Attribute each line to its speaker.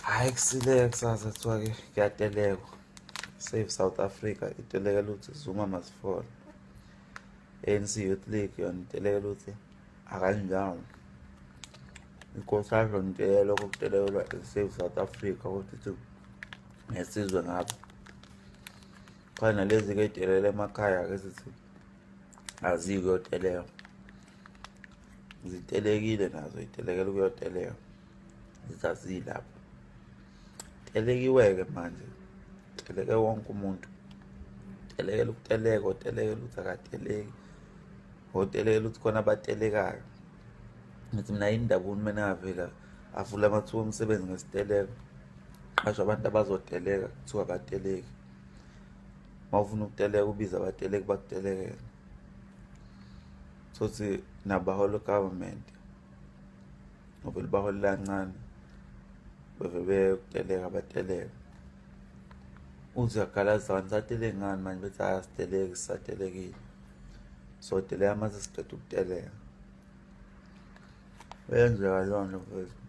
Speaker 1: Hhayi kusileke kusasa kuthiwa-ke kuyatelekwa. Save South Africa itelekela ukuthi Zuma must fall. ANC Youth League yona itelekela ukuthi akanjalo. Inkosazana yona itelela lokho kutelekelwa Save South Africa ukuthi ngesizwe ngapha. Khona nalezi-ke ey'telela emakhaya-ke sithi azikho kuyoteleka. Zitelekile nazo itelekela ukuyoteleka. Zithi azilapho. Telekiwe-ke manje. Teleke wonke umuntu. Telekela ukuteleka, otelekela ukuthi akateleki. Otelekela ukuthi khona abatelekayo. Ngithi mina yini indaba uhulumeni angavela avule amathuba omsebenzi ngesiteleka. Qashe abantu abazoteleka kuthiwa abateleki. Uma ufuna ukuteleka ubize abateleki bakutelekele. Sothi nabahola government ngobele bahola kancane bevele ukuteleka bateleka. Uthi uyagalaza abantu sateleki ngani manje bethi asiteleki sisatelekile. So teleka mase siqeda ukuteleka. Beyenzeka leyo nto mfethu.